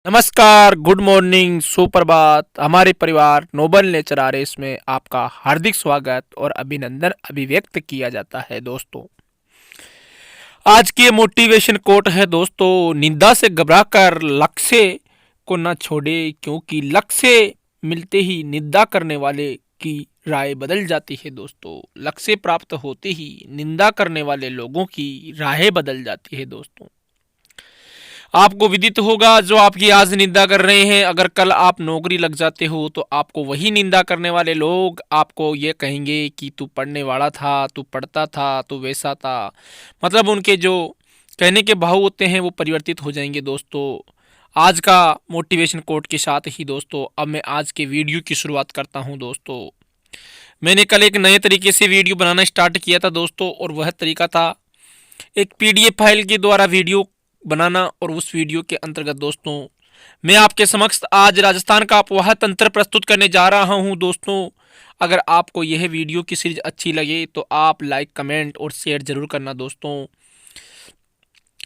नमस्कार, good morning, सुप्रभात। हमारे परिवार नोबल नेचर आरएस में आपका हार्दिक स्वागत और अभिनंदन अभिव्यक्त किया जाता है दोस्तों। आज की मोटिवेशन कोट है दोस्तों, निंदा से घबराकर लक्ष्य को न छोड़े, क्योंकि लक्ष्य मिलते ही निंदा करने वाले की राय बदल जाती है दोस्तों। लक्ष्य प्राप्त होते ही निंदा करने वाले लोगों की राहें बदल जाती है दोस्तों। आपको विदित होगा, जो आपकी आज निंदा कर रहे हैं, अगर कल आप नौकरी लग जाते हो तो आपको वही निंदा करने वाले लोग आपको ये कहेंगे कि तू पढ़ने वाला था, तू पढ़ता था, तू वैसा था। मतलब उनके जो कहने के भाव होते हैं वो परिवर्तित हो जाएंगे दोस्तों। आज का मोटिवेशन कोट के साथ ही दोस्तों अब मैं आज के वीडियो की शुरुआत करता हूं दोस्तों। मैंने कल एक नए तरीके से वीडियो बनाना स्टार्ट किया था दोस्तों, और वह तरीका था एक पीडीएफ फाइल के द्वारा वीडियो बनाना। और उस वीडियो के अंतर्गत दोस्तों मैं आपके समक्ष आज राजस्थान का अफवाह तंत्र प्रस्तुत करने जा रहा हूं दोस्तों। अगर आपको यह वीडियो की सीरीज अच्छी लगे तो आप लाइक, कमेंट और शेयर जरूर करना दोस्तों।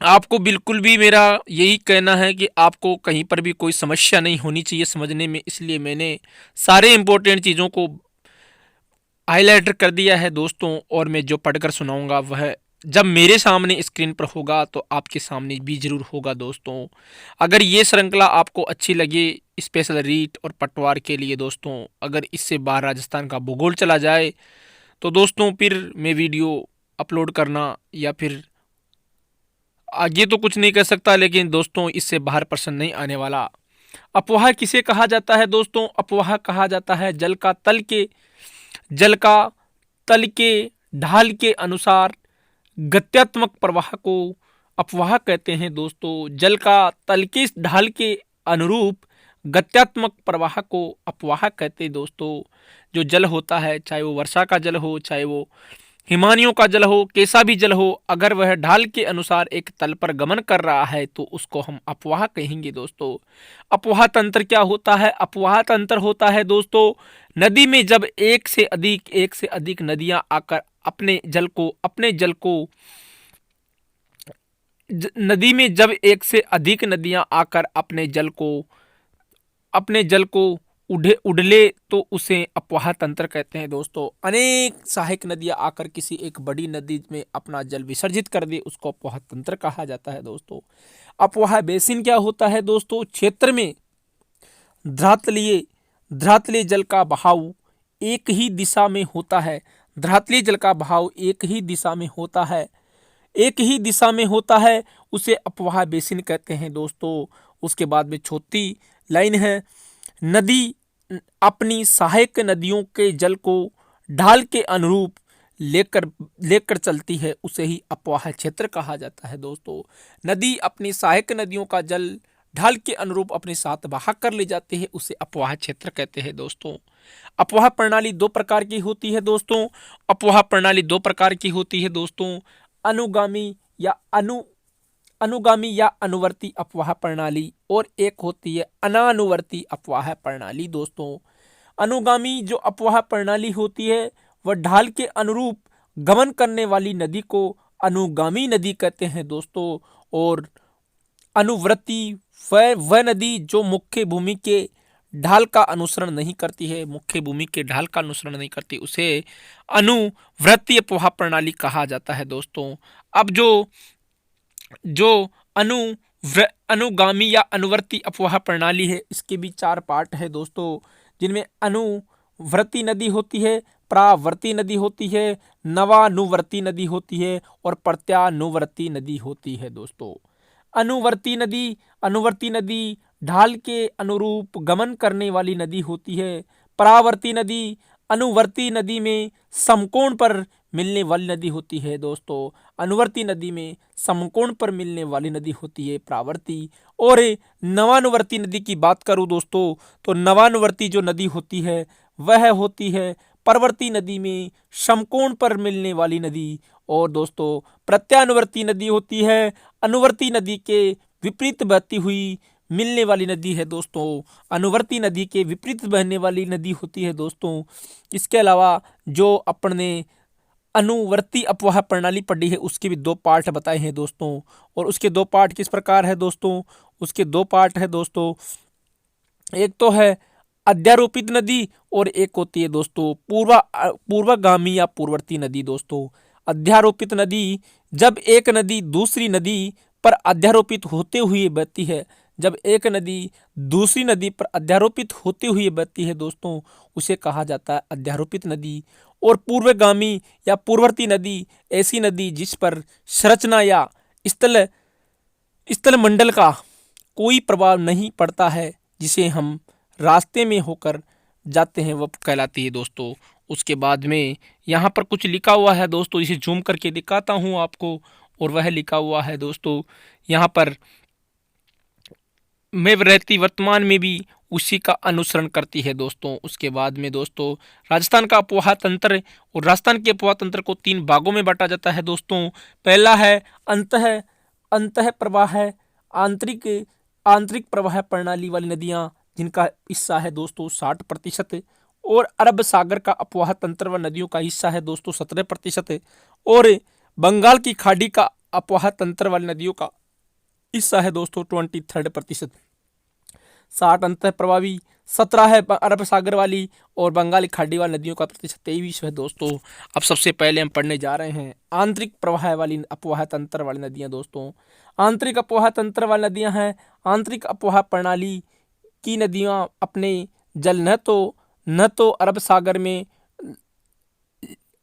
आपको बिल्कुल भी मेरा यही कहना है कि आपको कहीं पर भी कोई समस्या नहीं होनी चाहिए समझने में, इसलिए मैंने सारे इंपॉर्टेंट चीज़ों को हाईलाइटर कर दिया है दोस्तों। और मैं जो पढ़कर सुनाऊंगा वह जब मेरे सामने स्क्रीन पर होगा तो आपके सामने भी जरूर होगा दोस्तों। अगर ये श्रृंखला आपको अच्छी लगे, स्पेशल रीट और पटवार के लिए दोस्तों, अगर इससे बाहर राजस्थान का भूगोल चला जाए तो दोस्तों फिर मैं वीडियो अपलोड करना या फिर आगे तो कुछ नहीं कर सकता, लेकिन दोस्तों इससे बाहर प्रश्न नहीं आने वाला। अफवाह किसे कहा जाता है दोस्तों? अफवाह कहा जाता है जल का तल के ढाल के अनुसार गत्यात्मक प्रवाह को अफवाह कहते हैं दोस्तों। जल का तल के ढाल के अनुरूप गत्यात्मक प्रवाह को अफवाह कहते हैं दोस्तों। जो जल होता है, चाहे वो वर्षा का जल हो, चाहे वो हिमानियों का जल हो, कैसा भी जल हो, अगर वह ढाल के अनुसार एक तल पर गमन कर रहा है तो उसको हम अफवाह कहेंगे दोस्तों। अफवाह तंत्र क्या होता है? अफवाह तंत्र होता है दोस्तों, नदी में जब एक से अधिक नदियां आकर नदी में जब एक से अधिक नदियां आकर अपने जल को उड़ले तो उसे अफवाह तंत्र कहते हैं दोस्तों। अनेक सहायक नदियां आकर किसी एक बड़ी नदी में अपना जल विसर्जित कर दे, उसको अफवाह तंत्र कहा जाता है दोस्तों। अफवाह बेसिन क्या होता है दोस्तों? क्षेत्र में धरातलीय जल का बहाव एक ही दिशा में होता है। धरातलीय जल का बहाव एक ही दिशा में होता है, उसे अफवाह बेसिन कहते हैं दोस्तों। उसके बाद में चौथी लाइन है, नदी अपनी सहायक नदियों के जल को ढाल के अनुरूप लेकर चलती है, उसे ही अफवाह क्षेत्र कहा जाता है दोस्तों। नदी अपनी सहायक नदियों का जल ढाल के अनुरूप अपने साथ बहा कर ले जाते हैं, उसे अफवाह क्षेत्र कहते हैं दोस्तों। अफवाह प्रणाली दो प्रकार की होती है दोस्तों। अनुगामी या अनुवर्ती अफवाह प्रणाली, और एक होती है अनानुवर्ती अफवाह प्रणाली दोस्तों। अनुगामी जो अफवाह प्रणाली होती है वह ढाल के अनुरूप गमन करने वाली नदी को अनुगामी नदी कहते हैं दोस्तों। और अनुवर्ती वह नदी जो मुख्य भूमि के ढाल का अनुसरण नहीं करती, उसे अनुवर्ती अफवाह प्रणाली कहा जाता है दोस्तों। अब जो अनुगामी या अनुवर्ती अफवाह प्रणाली है, इसके भी 4 पार्ट है दोस्तों, जिनमें अनुवर्ती नदी होती है, प्रावर्ती नदी होती है, नवानुवर्ती नदी होती है और प्रत्यानुवर्ती नदी होती है दोस्तों। अनुवर्ती नदी ढाल के अनुरूप गमन करने वाली नदी होती है। परावर्ती नदी अनुवर्ती नदी में समकोण पर मिलने वाली नदी होती है दोस्तों। अनुवर्ती नदी में समकोण पर मिलने वाली नदी होती है प्रावर्ती। और नवानुवर्ती नदी की बात करूं दोस्तों, तो नवानुवर्ती जो नदी होती है वह होती है परवर्ती नदी में समकोण पर मिलने वाली नदी। और दोस्तों प्रत्यानुवर्ती नदी होती है अनुवर्ती नदी के विपरीत बहती हुई मिलने वाली नदी है दोस्तों। अनुवर्ती नदी के विपरीत बहने वाली नदी होती है दोस्तों। इसके अलावा जो अपने अनुवर्ती अफवाह प्रणाली पढ़ी है उसके भी 2 पार्ट बताए हैं दोस्तों। और उसके 2 पार्ट किस प्रकार है दोस्तों? उसके दो पार्ट है दोस्तों। एक तो है अध्यारोपित नदी और एक होती है दोस्तों पूर्वगामी या पूर्ववर्ती नदी दोस्तों। अध्यारोपित नदी, जब एक नदी दूसरी नदी पर अध्यारोपित होते हुए बहती है, जब एक नदी दूसरी नदी पर अध्यारोपित होते हुए बहती है दोस्तों, उसे कहा जाता है अध्यारोपित नदी। और पूर्वगामी या पूर्ववर्ती नदी ऐसी नदी जिस पर संरचना या स्थल स्थल मंडल का कोई प्रभाव नहीं पड़ता है, जिसे हम रास्ते में होकर जाते हैं, वह कहलाती है दोस्तों। उसके बाद में यहाँ पर कुछ लिखा हुआ है दोस्तों, इसे जूम करके दिखाता हूँ आपको। और वह लिखा हुआ है दोस्तों यहाँ पर, में रहती वर्तमान में भी उसी का अनुसरण करती है दोस्तों। उसके बाद में दोस्तों राजस्थान का अपोहा तंत्र, और राजस्थान के अपोहा तंत्र को 3 भागों में बांटा जाता है दोस्तों। पहला है अंतः प्रवाह है, आंतरिक आंतरिक प्रवाह प्रणाली वाली नदियां, जिनका हिस्सा है दोस्तों 60%। और अरब सागर का अपोहा तंत्र व नदियों का हिस्सा है दोस्तों 17%। और बंगाल की खाड़ी का अपोहा तंत्र वाली नदियों का हिस्सा है दोस्तों 23%। 60 अंतः प्रभावी, 17 है अरब सागर वाली, और बंगाल की खाड़ी वाली नदियों का प्रतिशत 23 है दोस्तों। अब सबसे पहले हम पढ़ने जा रहे हैं आंतरिक प्रवाह वाली अपोहा तंत्र वाली नदियां दोस्तों। आंतरिक अपोहा तंत्र वाली नदियां हैं, आंतरिक अपोहा प्रणाली की नदियां अपने जल न तो अरब सागर में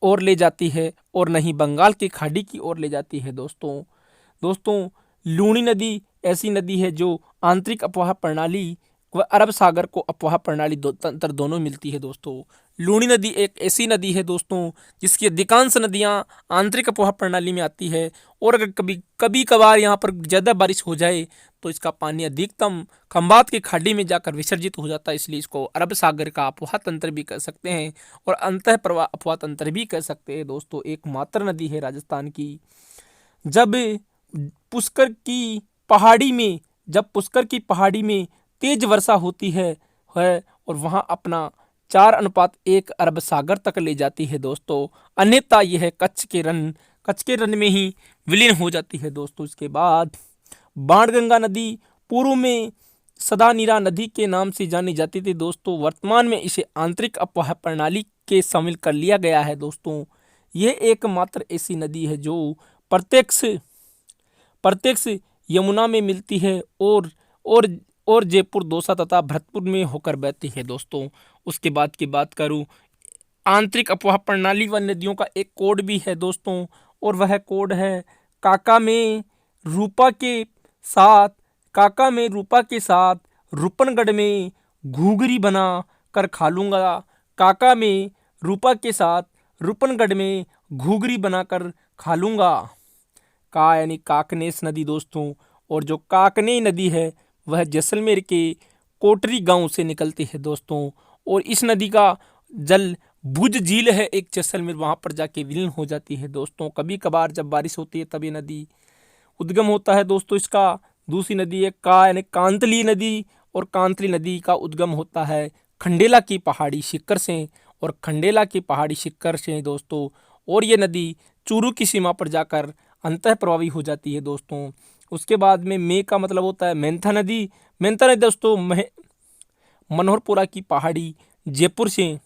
ओर ले जाती है और न ही बंगाल की खाड़ी की ओर ले जाती है दोस्तों। लूणी नदी ऐसी नदी है जो आंतरिक अपोहा प्रणाली व अरब सागर को अपोहा प्रणाली तंत्र दोनों मिलती है दोस्तों। लूणी नदी एक ऐसी नदी है दोस्तों जिसकी अधिकांश नदियां आंतरिक अपोहा प्रणाली में आती है, और अगर कभी कभार यहाँ पर ज़्यादा बारिश हो जाए तो इसका पानी अधिकतम खंबात की खाड़ी में जाकर विसर्जित हो जाता है, इसलिए इसको अरब सागर का अपोहा तंत्र भी कह सकते हैं और अंतः प्रवाह अपोहा तंत्र भी कह सकते हैं दोस्तों। एकमात्र नदी है राजस्थान की। जब पुष्कर की पहाड़ी में तेज वर्षा होती है और वहां अपना 4:1 अरब सागर तक ले जाती है दोस्तों, अन्यथा यह कच्छ के रन में ही विलीन हो जाती है दोस्तों। इसके बाद बाणगंगा नदी पूर्व में सदानीरा नदी के नाम से जानी जाती थी दोस्तों, वर्तमान में इसे आंतरिक अपोहा प्रणाली के शामिल कर लिया गया है दोस्तों। यह एकमात्र ऐसी नदी है जो प्रत्यक्ष यमुना में मिलती है और जयपुर, दौसा तथा भरतपुर में होकर बहती है दोस्तों। उसके बाद की बात करूं, आंतरिक अपोहा प्रणाली व नदियों का एक कोड भी है दोस्तों, और वह कोड है काका में रूपा के साथ रूपनगढ़ में घूघरी बना कर खा लूंगा। काका में रूपा के साथ रूपनगढ़ में घूघरी बनाकर खा लूंगा। का यानी काकनेस नदी दोस्तों, और जो काकने नदी है वह जैसलमेर के कोटरी गांव से निकलती है दोस्तों, और इस नदी का जल भुज झील है एक जैसलमेर, वहां पर जाके विलीन हो जाती है दोस्तों। कभी कभार जब बारिश होती है तब ये नदी उद्गम होता है दोस्तों इसका। दूसरी नदी है यानी कांतली नदी, और कांतली नदी का उद्गम होता है खंडेला की पहाड़ी शिखर से दोस्तों, और ये नदी चूरू की सीमा पर जाकर अंतः प्रवाही हो जाती है दोस्तों। उसके बाद में मे का मतलब होता है मेंथा नदी दोस्तों मनोहरपुरा की पहाड़ी जयपुर से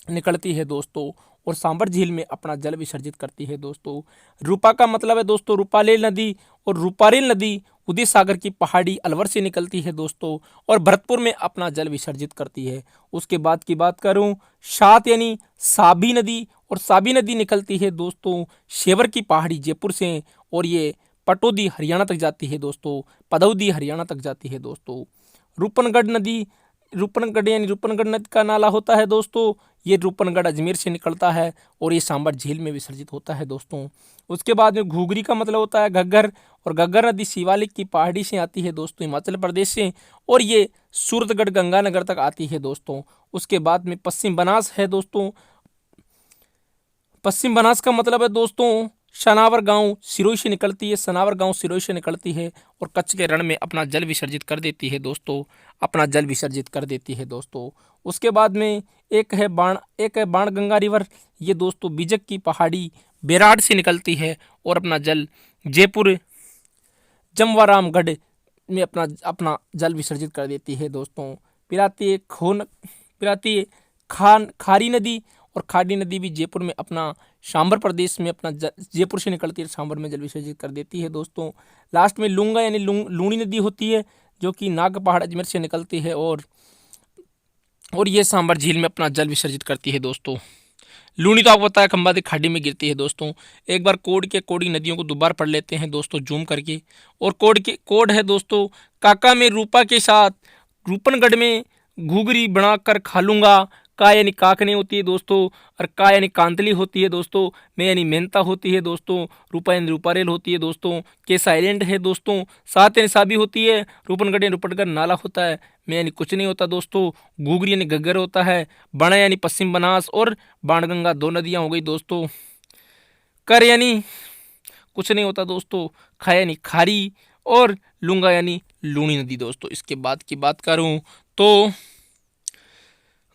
निकलती है दोस्तों, और सांबर झील में अपना जल विसर्जित करती है दोस्तों। रूपा का मतलब है दोस्तों रूपारेल नदी, और रूपारेल नदी उदय सागर की पहाड़ी अलवर से निकलती है दोस्तों, और भरतपुर में अपना जल विसर्जित करती है। उसके बाद की बात करूं, सात यानी साबी नदी, और साबी नदी निकलती है दोस्तों शेवर की पहाड़ी जयपुर से, और ये पटौदी हरियाणा तक जाती है दोस्तों, पदौदी हरियाणा तक जाती है दोस्तों। रूपनगढ़ नदी का नाला होता है दोस्तों, ये रूपनगढ़ अजमेर से निकलता है और ये सांबर झील में विसर्जित होता है दोस्तों। उसके बाद में घूघरी का मतलब होता है घग्गर, और घग्गर नदी शिवालिक की पहाड़ी से आती है दोस्तों हिमाचल प्रदेश से, और ये सूरतगढ़ गंगानगर तक आती है दोस्तों। उसके बाद में पश्चिम बनास है दोस्तों। पश्चिम बनास का मतलब है दोस्तों सनावर गांव सिरोही से निकलती है, और कच्छ के रण में अपना जल विसर्जित कर देती है दोस्तों। उसके बाद में एक है बाणगंगा रिवर, ये दोस्तों बीजक की पहाड़ी बेराड से निकलती है और अपना जल जयपुर जमवारामगढ़ में अपना अपना जल विसर्जित कर देती है दोस्तों। पिराती है खारी नदी, और खारी नदी भी जयपुर में अपना सांबर प्रदेश में अपना जयपुर से निकलती है, सांबर में जल विसर्जित कर देती है दोस्तों। लास्ट में लूंगा यानी लूणी नदी होती है, जो कि नाग पहाड़ अजमेर से निकलती है, और ये सांबर झील में अपना जल विसर्जित करती है दोस्तों। लूनी तो आपको पता है खंबाती खाड़ी में गिरती है दोस्तों। एक बार कोडी नदियों को दोबारा पढ़ लेते हैं दोस्तों जूम करके। और कोड है दोस्तों, काका में रूपा के साथ रूपनगढ़ में घुघरी बनाकर खा लूंगा। का यानी काकने होती है दोस्तों, और का यानी कांतली होती है दोस्तों, में यानी मेहनता होती है दोस्तों, रूपा यानी रूपारेल होती है दोस्तों, के साइलेंट है दोस्तों, सात यानी साबी होती है, रूपनगढ़ यानी रूपनगढ़ नाला होता है, में यानी कुछ नहीं होता दोस्तों, घुघरी यानी गग्गर होता है, बना यानी पश्चिम बनास, और बाणगंगा दो नदियाँ हो गई दोस्तों। कर यानी कुछ नहीं होता दोस्तों, खा यानी खारी, और लूंगा यानी लूणी नदी दोस्तों। इसके बाद की बात करूं तो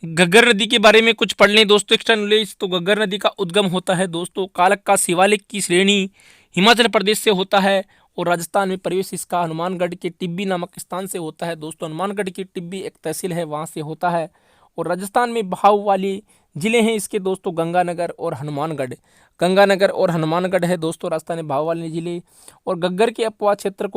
घग्गर नदी के बारे में कुछ पढ़ लें दोस्तों एक्स्ट्रा नॉलेज। तो घग्गर नदी का उद्गम होता है दोस्तों कालक का शिवालिक की श्रेणी हिमाचल प्रदेश से होता है, और राजस्थान में प्रवेश इसका हनुमानगढ़ के टिब्बी नामक स्थान से होता है दोस्तों। हनुमानगढ़ की टिब्बी एक तहसील है, वहाँ से होता है। और राजस्थान में बहाव वाली जिले हैं इसके दोस्तों गंगानगर और हनुमानगढ़। गंगानगर और हनुमानगढ़ है दोस्तों राजस्थान में बहाव वाले जिले। और घग्गर के अपवाद क्षेत्र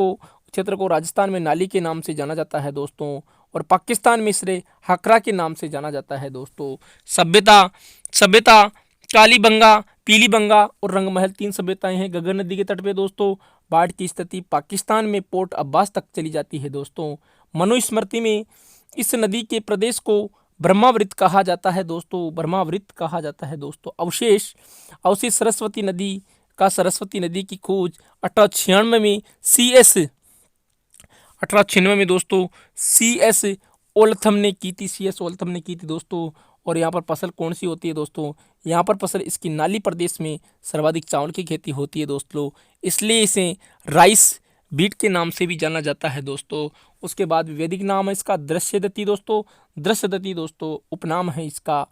को राजस्थान में नाली के नाम से जाना जाता है दोस्तों, और पाकिस्तान में इसे हकरा के नाम से जाना जाता है दोस्तों। सभ्यता कालीबंगा, पीलीबंगा और रंगमहल तीन सभ्यताएं हैं घग्गर नदी के तट पे दोस्तों। बाढ़ की स्थिति पाकिस्तान में पोर्ट अब्बास तक चली जाती है दोस्तों। मनुस्मृति में इस नदी के प्रदेश को ब्रह्मावृत कहा जाता है दोस्तों, ब्रह्मावृत कहा जाता है दोस्तों। अवशेष सरस्वती नदी की खोज 1896 में दोस्तों CS ओलथम ने की थी दोस्तों। और यहाँ पर फसल कौन सी होती है दोस्तों, यहाँ पर फसल इसकी नाली प्रदेश में सर्वाधिक चावल की खेती होती है दोस्तों, इसलिए इसे राइस बीट के नाम से भी जाना जाता है दोस्तों। उसके बाद वैदिक नाम है इसका दृश्यदती दोस्तों, उपनाम है इसका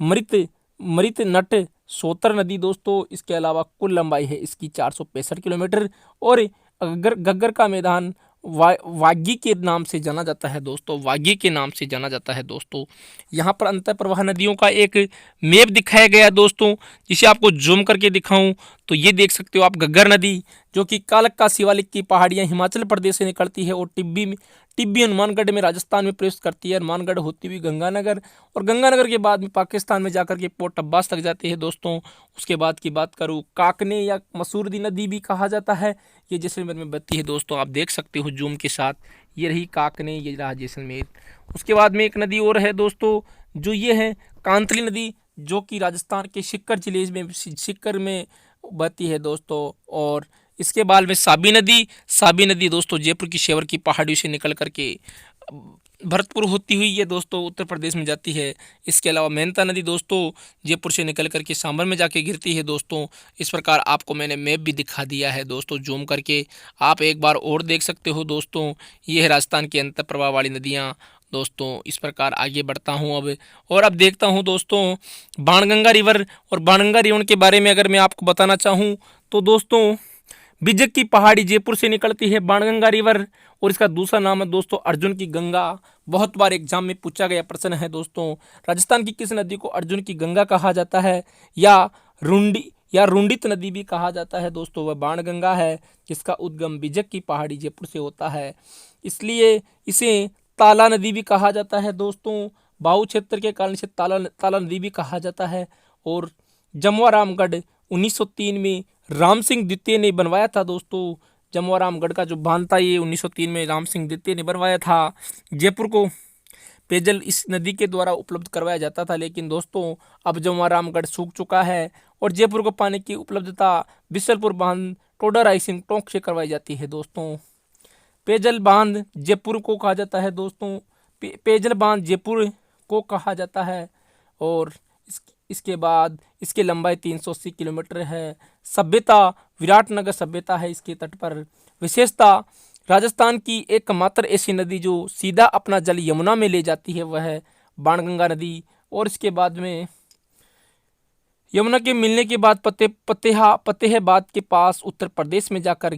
मृत नट सोतर नदी दोस्तों। इसके अलावा कुल लंबाई है इसकी 465 किलोमीटर। और घग्गर का मैदान वागी के नाम से जाना जाता है दोस्तों, यहाँ पर अंतर प्रवाह नदियों का एक मैप दिखाया गया दोस्तों, जिसे आपको जूम करके दिखाऊं तो ये देख सकते हो आप घग्गर नदी, जो कि कालक का शिवालिक की पहाड़ियाँ हिमाचल प्रदेश से निकलती है, और टिब्बी हनुमानगढ़ में राजस्थान में प्रवेश करती है। हनुमानगढ़ होती हुई गंगानगर, और गंगानगर के बाद में पाकिस्तान में जाकर के पोर्ट अब्बास तक जाती है दोस्तों। उसके बाद की बात करूँ, काकने या मसूरदी नदी भी कहा जाता है, ये जैसलमेर में बहती है दोस्तों। आप देख सकते हो जूम के साथ, ये रही काकने, ये रहा जैसलमेर। उसके बाद में एक नदी और है दोस्तों, जो ये है कांतली नदी, जो कि राजस्थान के सिक्कर में बहती है दोस्तों। और इसके बाद में साबी नदी दोस्तों जयपुर की शेवर की पहाड़ियों से निकल करके भरतपुर होती हुई ये दोस्तों उत्तर प्रदेश में जाती है। इसके अलावा मेहनता नदी दोस्तों जयपुर से निकल करके सांभर में जाके गिरती है दोस्तों। इस प्रकार आपको मैंने मैप भी दिखा दिया है दोस्तों जूम करके, आप एक बार और देख सकते हो दोस्तों। ये है राजस्थान की अंतर प्रवाह वाली नदियाँ दोस्तों। इस प्रकार आगे बढ़ता हूँ अब देखता हूँ दोस्तों बाणगंगा रिवर। और बाणगंगा रिवर के बारे में अगर मैं आपको बताना चाहूँ तो दोस्तों बिजक की पहाड़ी जयपुर से निकलती है बाणगंगा रिवर, और इसका दूसरा नाम है दोस्तों अर्जुन की गंगा। बहुत बार एग्जाम में पूछा गया प्रश्न है दोस्तों, राजस्थान की किस नदी को अर्जुन की गंगा कहा जाता है, या रुंडित नदी भी कहा जाता है दोस्तों, वह बाणगंगा है, जिसका उद्गम बिजक की पहाड़ी जयपुर से होता है, इसलिए इसे ताला नदी भी कहा जाता है दोस्तों। बाहु क्षेत्र के कारण इसे ताला नदी भी कहा जाता है। और जमवा रामगढ़ 1903 में राम सिंह द्वितीय ने बनवाया था दोस्तों। जमवा रामगढ़ का जो बांध था ये 1903 में राम सिंह द्वितीय ने बनवाया था। जयपुर को पेयजल इस नदी के द्वारा उपलब्ध करवाया जाता था, लेकिन दोस्तों अब जमवा रामगढ़ सूख चुका है, और जयपुर को पानी की उपलब्धता बिसलपुर बांध टोडा राइसिंग टोंक से करवाई जाती है दोस्तों। पेयजल बांध जयपुर को कहा जाता है दोस्तों, पेयजल बांध जयपुर को कहा जाता है। और इसके बाद इसकी लंबाई 380 किलोमीटर है। सभ्यता विराटनगर सभ्यता है इसके तट पर। विशेषता राजस्थान की एकमात्र ऐसी नदी जो सीधा अपना जल यमुना में ले जाती है, वह है बाणगंगा नदी। और इसके बाद में यमुना के मिलने के बाद फतेहाबाद के पास उत्तर प्रदेश में जाकर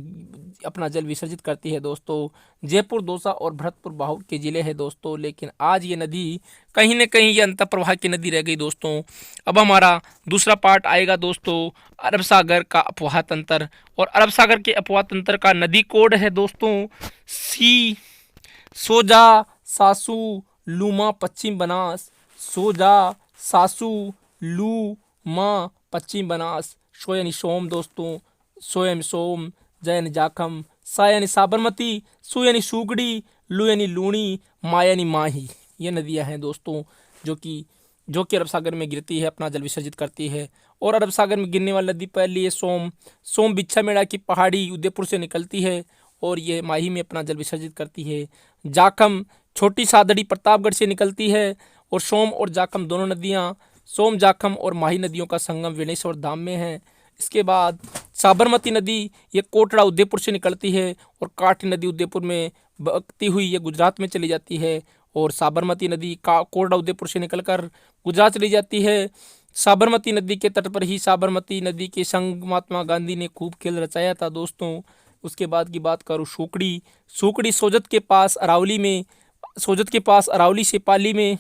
अपना जल विसर्जित करती है दोस्तों। जयपुर, दौसा और भरतपुर बाहु के जिले हैं दोस्तों, लेकिन आज ये नदी कहीं न कहीं ये अंतर प्रवाह की नदी रह गई दोस्तों। अब हमारा दूसरा पार्ट आएगा दोस्तों, अरब सागर का अपवाह तंत्र। और अरब सागर के अपवाह तंत्र का नदी कोड है दोस्तों सी, सोजा, सासू, लूमा, पश्चिम बनास। सोजा, सासू, लू, माँ, पश्चिम बनास। शो यानी सोम दोस्तों, सो यानी सोम, ज यानी जाखम, सा यानी साबरमती, सु यानी सुगड़ी, लू यानी लूणी, मा यानी माही। ये नदियाँ हैं दोस्तों जो कि अरब सागर में गिरती है, अपना जल विसर्जित करती है। और अरब सागर में गिरने वाली नदी पहली है सोम। सोम बिच्छा मेड़ा की पहाड़ी उदयपुर से निकलती है और ये माही में अपना जल विसर्जित करती है। जाखम छोटी सादड़ी प्रतापगढ़ से निकलती है। और सोम और जाखम दोनों नदियाँ, सोम, जाखम और माही नदियों का संगम वेणेश्वर धाम में है। इसके बाद साबरमती नदी, ये कोटड़ा उदयपुर से निकलती है और काठी नदी उदयपुर में बहती हुई ये गुजरात में चली जाती है। और साबरमती नदी का कोटड़ा उदयपुर से निकलकर गुजरात चली जाती है। साबरमती नदी के तट पर ही साबरमती नदी के संग महात्मा गांधी ने खूब खेल रचाया था दोस्तों। उसके बाद की बात करूँ सुकड़ी। सुकड़ी सोजत के पास अरावली में, सोजत के पास अरावली से पाली में,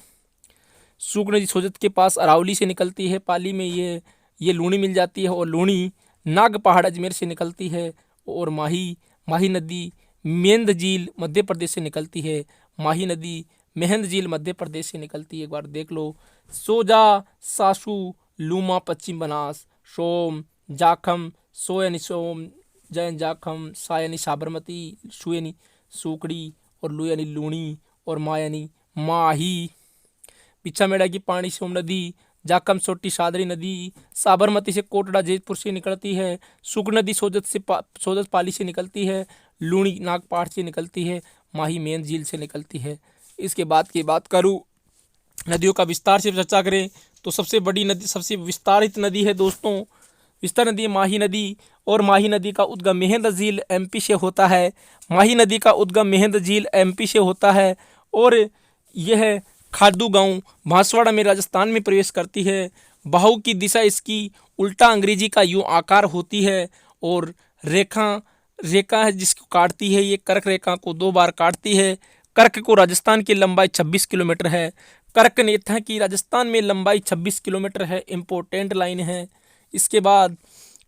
सूख नदी सोजत के पास अरावली से निकलती है, पाली में ये लूणी मिल जाती है। और लूणी नाग पहाड़ अजमेर से निकलती है। और माही नदी मेंद झील मध्य प्रदेश से निकलती है। माही नदी मेहंद झील मध्य प्रदेश से निकलती है, एक बार देख लो। सोजा, सासू, लूमा, पश्चिम बनास। सोम, जाखम, सो यानी सोम, जैन जाखम, सा यानी साबरमती, सु यानी सूकड़ी और लू यानी लूणी और मा यानी माही। पिछामेड़ा की पानी सोम नदी, जाखम छोटी सादरी नदी साबरमती से कोटड़ा जयपुर से निकलती है। सुक नदी सोजत पाली से निकलती है। लूणी नागपाड़ से निकलती है। माही मेन झील से निकलती है। इसके बाद की बात करूँ नदियों का विस्तार से चर्चा करें तो सबसे बड़ी नदी, सबसे विस्तारित नदी है दोस्तों, विस्तार नदी माही नदी। और माही नदी का उद्गम मेहंद झील एमपी से होता है। माही नदी का उद्गम मेहंद झील एमपी से होता है और यह खादू गांव बांसवाड़ा में राजस्थान में प्रवेश करती है। बहाव की दिशा इसकी उल्टा अंग्रेजी का यूं आकार होती है। और रेखा है जिसको काटती है, ये कर्क रेखा को 2 बार काटती है। कर्क को राजस्थान की लंबाई 26 किलोमीटर है। कर्क नेथा की राजस्थान में लंबाई 26 किलोमीटर है, इम्पोर्टेंट लाइन है। इसके बाद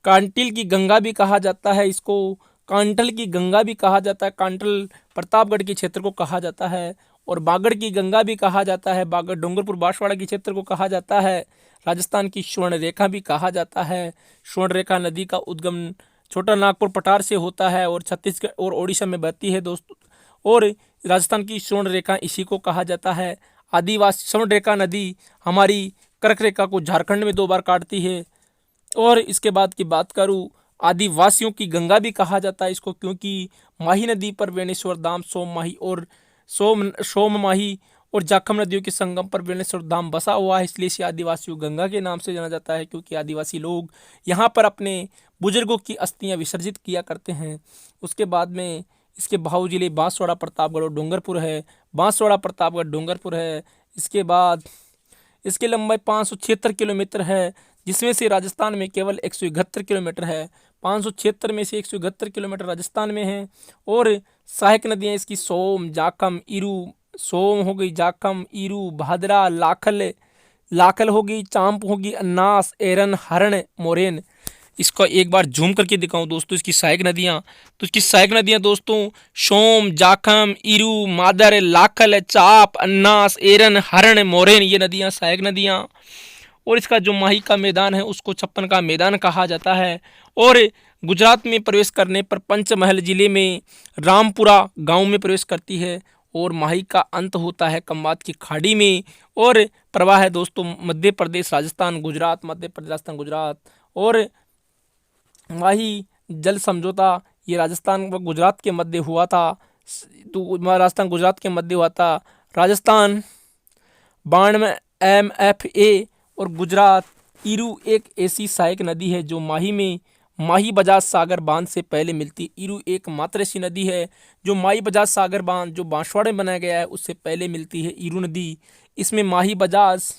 कांटिल की गंगा भी कहा जाता है इसको, कांटल की गंगा भी कहा जाता है, कांटल प्रतापगढ़ के क्षेत्र को कहा जाता है। और बागड़ की गंगा भी कहा जाता है, बागड़ डूंगरपुर बांसवाड़ा के क्षेत्र को कहा जाता है। राजस्थान की स्वर्ण रेखा भी कहा जाता है। स्वर्ण रेखा नदी का उद्गम छोटा नागपुर पठार से होता है और छत्तीसगढ़ और ओडिशा में बहती है दोस्तों। और राजस्थान की स्वर्ण रेखा इसी को कहा जाता है। आदिवासी स्वर्ण रेखा नदी हमारी कर्क रेखा को झारखंड में 2 बार काटती है। और इसके बाद की बात करूँ आदिवासियों की गंगा भी कहा जाता है इसको, क्योंकि माही नदी पर वेणेश्वर धाम, सोम माही और जाखम नदियों के संगम पर वेणेश्वर धाम बसा हुआ है, इसलिए इसे आदिवासियों गंगा के नाम से जाना जाता है। क्योंकि आदिवासी लोग यहाँ पर अपने बुजुर्गों की अस्थियां विसर्जित किया करते हैं। उसके बाद में इसके बहाव जिले बांसवाड़ा, प्रतापगढ़ और डूंगरपुर है। बांसवाड़ा, प्रतापगढ़, डूंगरपुर है। इसके बाद इसकी लंबाई 576 किलोमीटर है, जिसमें से राजस्थान में केवल 171 किलोमीटर है। 576 में से 171 किलोमीटर राजस्थान में है। और सहायक नदियाँ इसकी सोम, जाखम, इरू, सोम हो गई, जाखम, इरू, भादरा, लाखल हो गई, चांप होगी, अन्नास, एरन, हरण, मोरेन। इसको एक बार जूम करके दिखाऊं दोस्तों इसकी सहायक नदियाँ, तो इसकी सहायक नदियाँ दोस्तों सोम, जाखम, इरू, मादर, लाखल, चाप, अन्नास, एरन, हरण, मोरेन, ये नदियाँ सहायक नदियाँ। और इसका जो माही का मैदान है उसको 56 का मैदान कहा जाता है। और गुजरात में प्रवेश करने पर पंचमहल जिले में रामपुरा गांव में प्रवेश करती है। और माही का अंत होता है खंबात की खाड़ी में। और प्रवाह है दोस्तों मध्य प्रदेश, राजस्थान, गुजरात, मध्य प्रदेश, राजस्थान, गुजरात। और माही जल समझौता ये राजस्थान व गुजरात के मध्य हुआ था। तो राजस्थान गुजरात के मध्य हुआ था। राजस्थान 92 MFA और गुजरात इरू एक ऐसी सहायक नदी है जो माही बजाज सागर बांध से पहले मिलती है। इरू एक मात्र ऐसी नदी है जो माही बजाज सागर बांध जो बांसवाड़े में बनाया गया है उससे पहले मिलती है इरू नदी। इसमें माही बजाज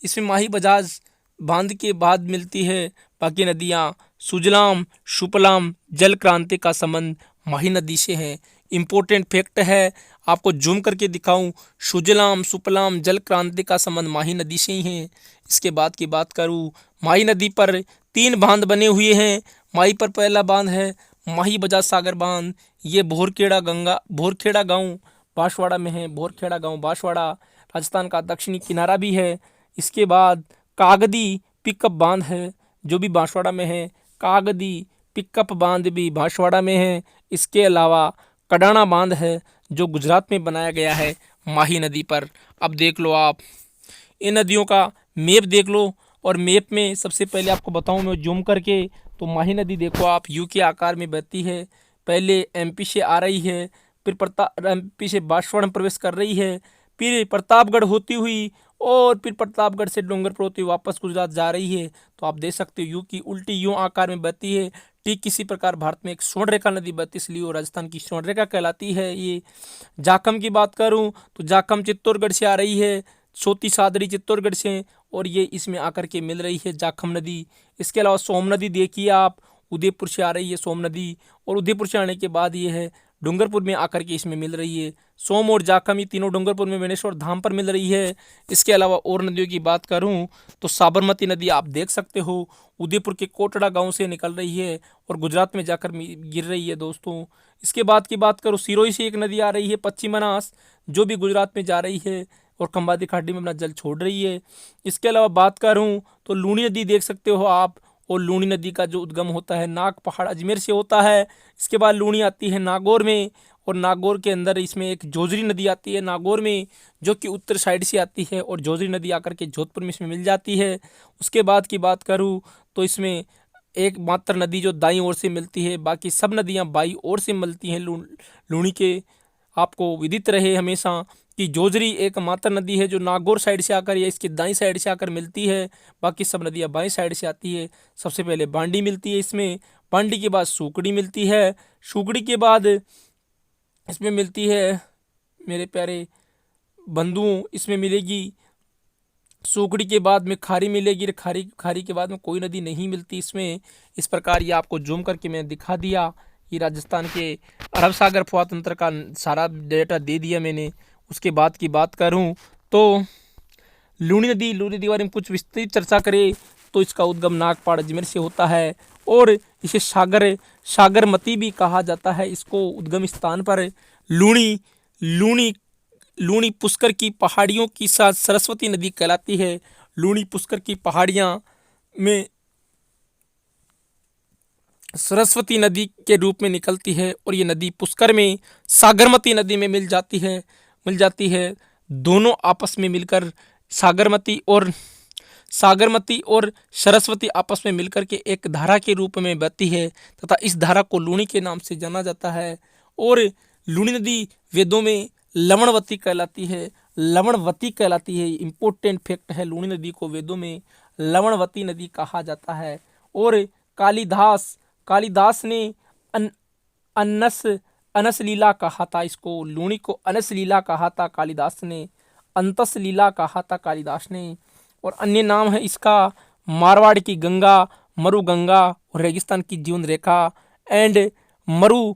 इसमें माही बजाज बांध के बाद मिलती है। बाकी नदियाँ सुजलाम सुफलाम, जल क्रांति का संबंध माही नदी से है। इम्पोर्टेंट फैक्ट है, आपको जूम करके दिखाऊं, सुजलाम सुफलाम जल क्रांति का संबंध माही नदी से ही है। इसके बाद की बात करूं, माही नदी पर 3 बांध बने हुए हैं। माही पर पहला बांध है माही बजाज सागर बांध। ये भोरखेड़ा गांव बांसवाड़ा में है। भोरखेड़ा गांव बांसवाड़ा राजस्थान का दक्षिणी किनारा भी है। इसके बाद कागदी पिकअप बांध है जो भी बांसवाड़ा में है। कागदी पिकअप बांध भी बांसवाड़ा में है। इसके अलावा कडाना बांध है जो गुजरात में बनाया गया है माही नदी पर। अब देख लो आप इन नदियों का मैप देख लो, और मैप में सबसे पहले आपको बताऊं मैं जूम करके, तो माही नदी देखो आप यू के आकार में बहती है। पहले एमपी से आ रही है, फिर एमपी से बांसवाड़ा में प्रवेश कर रही है, फिर प्रतापगढ़ होती हुई और फिर प्रतापगढ़ से डूंगरपुर होती वापस गुजरात जा रही है। तो आप देख सकते हो यू की उल्टी यूं आकार में बहती है। ठीक किसी प्रकार भारत में एक स्वर्णरेखा नदी बहती, इसलिए वो राजस्थान की स्वर्णरेखा कहलाती है। ये जाखम की बात करूं तो जाखम चित्तौड़गढ़ से आ रही है, छोटी सादरी चित्तौड़गढ़ से, और ये इसमें आकर के मिल रही है जाखम नदी। इसके अलावा सोम नदी देखिए आप, उदयपुर से आ रही है सोम नदी, और उदयपुर से आने के बाद ये है डूंगरपुर में आकर के इसमें मिल रही है। सोम और जाखम ये तीनों डूंगरपुर में बेणेश्वर धाम पर मिल रही है। इसके अलावा और नदियों की बात करूं तो साबरमती नदी आप देख सकते हो उदयपुर के कोटड़ा गांव से निकल रही है और गुजरात में जाकर गिर रही है दोस्तों। इसके बाद की बात करूं, सिरोही से एक नदी आ रही है पश्चिम बनास, जो भी गुजरात में जा रही है और खंबाती घाटी में अपना जल छोड़ रही है। इसके अलावा बात करूं तो लूनी नदी देख सकते हो आप, और लूनी नदी का जो उद्गम होता है नाग पहाड़ अजमेर से होता है। इसके बाद लूनी आती है नागौर में, और नागौर के अंदर इसमें एक जोजरी नदी आती है नागौर में, जो कि उत्तर साइड से आती है, और जोजरी नदी आकर के जोधपुर में इसमें मिल जाती है। उसके बाद की बात करूं तो इसमें एक मात्र नदी जो दाईं ओर से मिलती है, बाकी सब नदियां बाईं ओर से मिलती हैं लूनी के। आपको विदित रहे हमेशा कि जोजरी एक मात्र नदी है जो नागौर साइड से आकर या इसकी दाईं साइड से आकर मिलती है, बाकी सब नदियां बाईं साइड से आती है। सबसे पहले बांडी मिलती है इसमें, बांडी के बाद सुकड़ी मिलती है, सुकड़ी के बाद इसमें मिलती है मेरे प्यारे बंधुओं, इसमें मिलेगी सुकड़ी के बाद में खारी मिलेगी, खारी के बाद में कोई नदी नहीं मिलती इसमें। इस प्रकार ये आपको जूम करके मैंने दिखा दिया। ये राजस्थान के अरब सागर फुआ तंत्र का सारा डेटा दे दिया मैंने। उसके बाद की बात करूं तो लूनी नदी के बारे में कुछ विस्तृत चर्चा करें तो इसका उद्गम नागपाड़ अजमेर से होता है, और इसे सागरमती भी कहा जाता है। इसको उद्गम स्थान पर लूनी लूनी लूनी पुष्कर की पहाड़ियों की साथ सरस्वती नदी कहलाती है। लूनी पुष्कर की पहाड़ियाँ में सरस्वती नदी के रूप में निकलती है, और ये नदी पुष्कर में सागरमती नदी में मिल जाती है। दोनों आपस में मिलकर सागरमती और सरस्वती आपस में मिलकर के एक धारा के रूप में बहती है, तथा इस धारा को लूनी के नाम से जाना जाता है। और लूनी नदी वेदों में लवणवती कहलाती है। इंपॉर्टेंट फैक्ट है, लूनी नदी को वेदों में लवणवती नदी कहा जाता है। और कालिदास ने अनस लीला कहा था इसको, लूनी को अनस लीला कहा था कालिदास ने, अंतस लीला कहा था कालिदास ने। और अन्य नाम है इसका मारवाड़ की गंगा, मरु गंगा, और रेगिस्तान की जीवन रेखा एंड मरु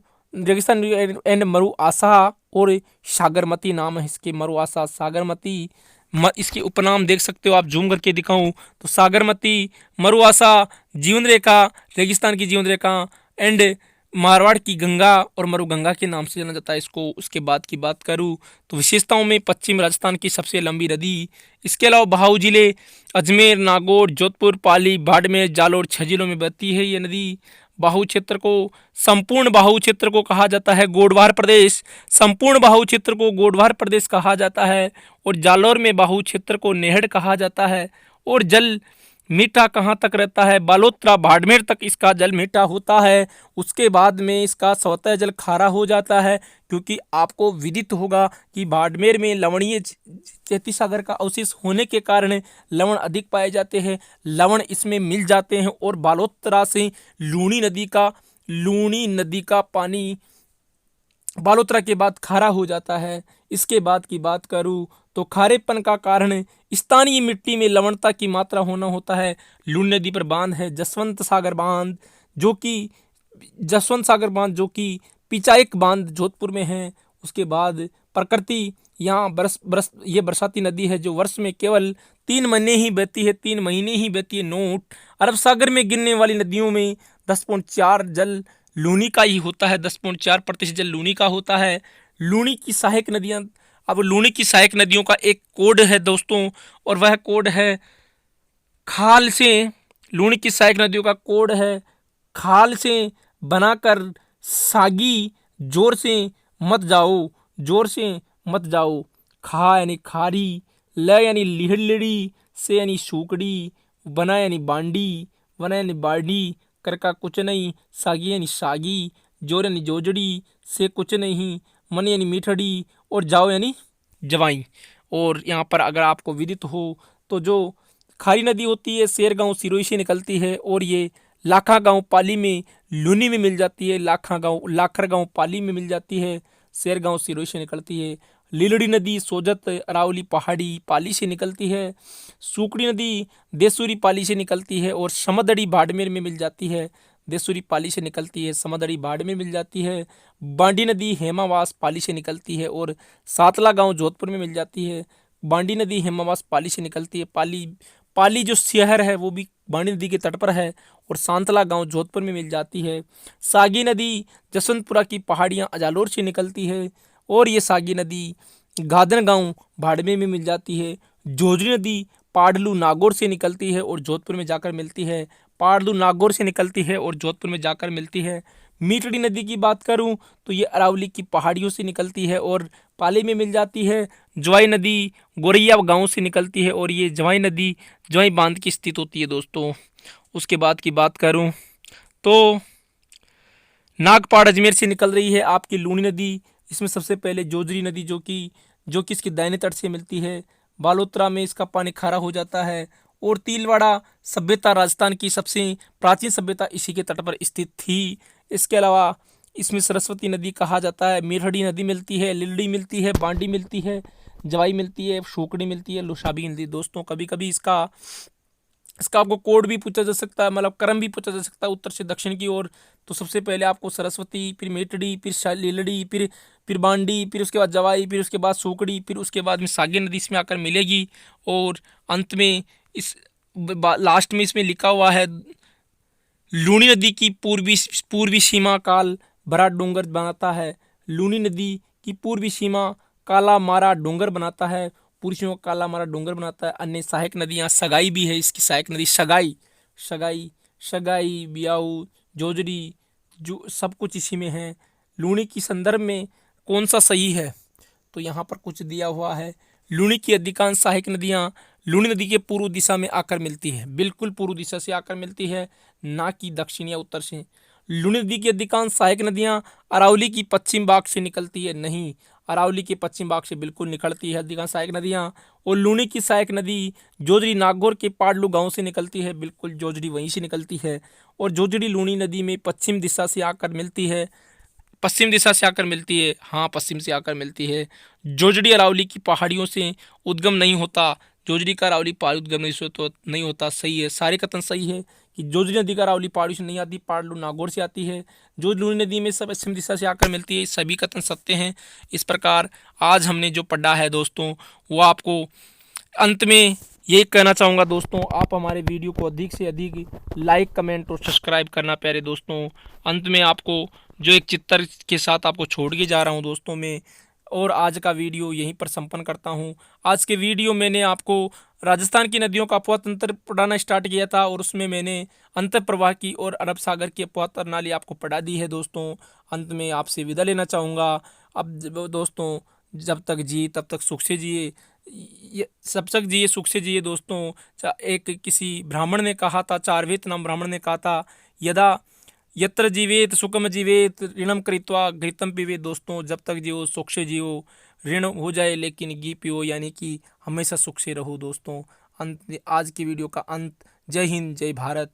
आशा, और सागरमती नाम है इसके, मरु आशा सागरमती। इसके उपनाम देख सकते हो आप, जूम करके दिखाऊं तो सागरमती, मरु आशा, जीवन रेखा, रेगिस्तान की जीवन रेखा एंड मारवाड़ की गंगा और मरु गंगा के नाम से जाना जाता है इसको। उसके बाद की बात करूं तो विशेषताओं में पश्चिम राजस्थान की सबसे लंबी नदी। इसके अलावा बहाऊ जिले अजमेर, नागौर, जोधपुर, पाली, बाड़मेर, जालोर 6 जिलों में बहती है ये नदी। संपूर्ण बाहु क्षेत्र को कहा जाता है गोडवार प्रदेश, संपूर्ण बाहु क्षेत्र को गोडवार प्रदेश कहा जाता है। और जालोर में बाहु क्षेत्र को नेहड़ कहा जाता है। और जल मीठा कहाँ तक रहता है, बालोतरा बाड़मेर तक इसका जल मीठा होता है। उसके बाद में इसका स्वतः जल खारा हो जाता है, क्योंकि आपको विदित होगा कि बाड़मेर में लवणीय चैती सागर का अवशेष होने के कारण लवण अधिक पाए जाते हैं, लवण इसमें मिल जाते हैं। और बालोतरा से लूनी नदी का पानी बालोतरा के बाद खारा हो जाता है। इसके बाद की बात करूँ तो खारेपन का कारण स्थानीय मिट्टी में लवणता की मात्रा होना होता है। लूनी नदी पर बांध है जसवंत सागर बांध जो कि पिचायक बांध जोधपुर में है। उसके बाद प्रकृति यहाँ ये बरसाती नदी है जो वर्ष में केवल 3 महीने ही बहती है, 3 महीने ही बहती है। नोट अरब सागर में गिरने वाली नदियों में 10.4 जल लूनी का ही होता है, 10.4% जल लूनी का होता है। लूनी की सहायक नदियाँ, अब लूनी की सहायक नदियों का एक कोड है दोस्तों, और वह कोड है खाल से। लूनी की सहायक नदियों का कोड है खाल से बनाकर सागी, जोर से मत जाओ, जोर से मत जाओ। खा यानी खारी, ल यानी लिहड़ी, से यानी सूकड़ी, बना यानी बांडी, वना यानी बाड़ी, कर का कुछ नहीं, सागी यानी सागी, जोर यानी जोजड़ी, से कुछ नहीं, मन यानी मीठड़ी, और जाओ यानी जवाई। और यहाँ पर अगर आपको विदित हो तो जो खारी नदी होती है शेर गांव सिरोही से निकलती है, और ये लाखा गांव पाली में लूनी में मिल जाती है। लाखर गांव पाली में मिल जाती है, शेर गांव सिरोही से निकलती है। लीलड़ी नदी सोजत अरावली पहाड़ी पाली से निकलती है। सूकड़ी नदी देसूरी पाली से निकलती है, और समदड़ी बाड़मेर में मिल जाती है। देसूरी पाली से निकलती है, समदड़ी बाड़मेर मिल जाती है। बांडी नदी हेमावास पाली से निकलती है, और सातला गांव जोधपुर में मिल जाती है। बांडी नदी हेमावास पाली से निकलती है। पाली जो शहर है वो भी बांडी नदी के तट पर है, और सांतला गांव जोधपुर में मिल जाती है। सागी नदी जसवंतपुरा की पहाड़ियां अजालोर से निकलती है, और ये सागी नदी गादन गांव बाड़मेर में मिल जाती है। जोजरी नदी पाडलू नागौर से निकलती है और जोधपुर में जाकर मिलती है। पाडलू नागौर से निकलती है और जोधपुर में जाकर मिलती है। मीठड़ी नदी की बात करूं तो ये अरावली की पहाड़ियों से निकलती है और पाली में मिल जाती है। जवाई नदी गोरैया गांव से निकलती है, और ये जवाई नदी जवाई बांध की स्थित होती है दोस्तों। उसके बाद की बात करूं तो नागपाड़ अजमेर से निकल रही है आपकी लूनी नदी। इसमें सबसे पहले जोजरी नदी जो कि इसके दाहिने तट से मिलती है। बालोतरा में इसका पानी खारा हो जाता है, और तिलवाड़ा सभ्यता राजस्थान की सबसे प्राचीन सभ्यता इसी के तट पर स्थित थी। इसके अलावा इसमें सरस्वती नदी कहा जाता है। मीठड़ी नदी मिलती है, लिलड़ी मिलती है, बांडी मिलती है, जवाई मिलती है, शोकड़ी मिलती है, लुसाबी मिलती है। दोस्तों कभी कभी इसका आपको कोड भी पूछा जा सकता है, मतलब क्रम भी पूछा जा सकता है उत्तर से दक्षिण की ओर। तो सबसे पहले आपको सरस्वती, फिर मेटड़ी, फिर लीलड़ी, फिर बांडी, फिर उसके बाद जवाई, फिर उसके बाद सूकड़ी, फिर उसके बाद में सागी नदी इसमें आकर मिलेगी। और अंत में इस लास्ट में इसमें लिखा हुआ है लूनी नदी की पूर्वी सीमा काल भरा डोंगर बनाता है। लूनी नदी की पूर्वी सीमा काला मारा डोंगर बनाता है। पूर्वी सीमा काला मारा डोंगर बनाता है। अन्य सहायक नदियाँ सगाई भी है, इसकी सहायक नदी सगाई बियाऊ, जोजरी, जो सब कुछ इसी में है। लूनी की संदर्भ में कौन सा सही है तो यहाँ पर कुछ दिया हुआ है। लूनी की अधिकांश सहायक नदियाँ लूनी नदी के पूर्व दिशा में आकर मिलती है, बिल्कुल पूर्व दिशा से आकर मिलती है, ना कि दक्षिण या उत्तर से। लूनी नदी की अधिकांश सहायक नदियाँ अरावली की पश्चिम भाग से निकलती है, नहीं, अरावली के पश्चिम भाग से बिल्कुल निकलती है अधिकांश सहायक नदियाँ। और लूनी की सहायक नदी जोजरी नागौर के पाडलू गांव से निकलती है, बिल्कुल जोजरी वहीं से निकलती है। और जोजरी लूनी नदी में पश्चिम दिशा से आकर मिलती है, पश्चिम दिशा से आकर मिलती है, हाँ पश्चिम से आकर मिलती है। जोजड़ी अरावली की पहाड़ियों से उद्गम नहीं होता, जोजड़ी का अरावली पहाड़ी उद्गम नहीं होता, सही है, सारे कथन सही है कि जोजड़ी नदी का अरावली पहाड़ी से नहीं आती, पाडलू नागौर से आती है। जो लूनी नदी में सब पश्चिम दिशा से आकर मिलती है, सभी कथन सत्य हैं। इस प्रकार आज हमने जो पढ़ा है दोस्तों वो आपको अंत में यही कहना चाहूँगा दोस्तों, आप हमारे वीडियो को अधिक से अधिक लाइक, कमेंट और सब्सक्राइब करना प्यारे दोस्तों। अंत में आपको जो एक चित्र के साथ आपको छोड़ के जा रहा हूँ दोस्तों मैं, और आज का वीडियो यहीं पर संपन्न करता हूँ। आज के वीडियो मैंने आपको राजस्थान की नदियों का अपवाह तंत्र पढ़ाना स्टार्ट किया था, और उसमें मैंने अंतर प्रवाह की और अरब सागर की अपवाह प्रणाली आपको पढ़ा दी है दोस्तों। अंत में आपसे विदा लेना चाहूँगा। अब दोस्तों जब तक जिए तब तक सुख से जिए, सब तक जिए सुख से जिए दोस्तों। एक किसी ब्राह्मण ने कहा था, चारवेद नाम ब्राह्मण ने कहा था, यदा यत्र जीवेत सुखम जीवेत ऋणम कृत्वा घृतम पीवेत। दोस्तों जब तक जियो सुख से जियो, ऋण हो जाए लेकिन घी पियो, यानी कि हमेशा सुख से रहो दोस्तों। अंत आज की वीडियो का अंत। जय हिंद, जय भारत।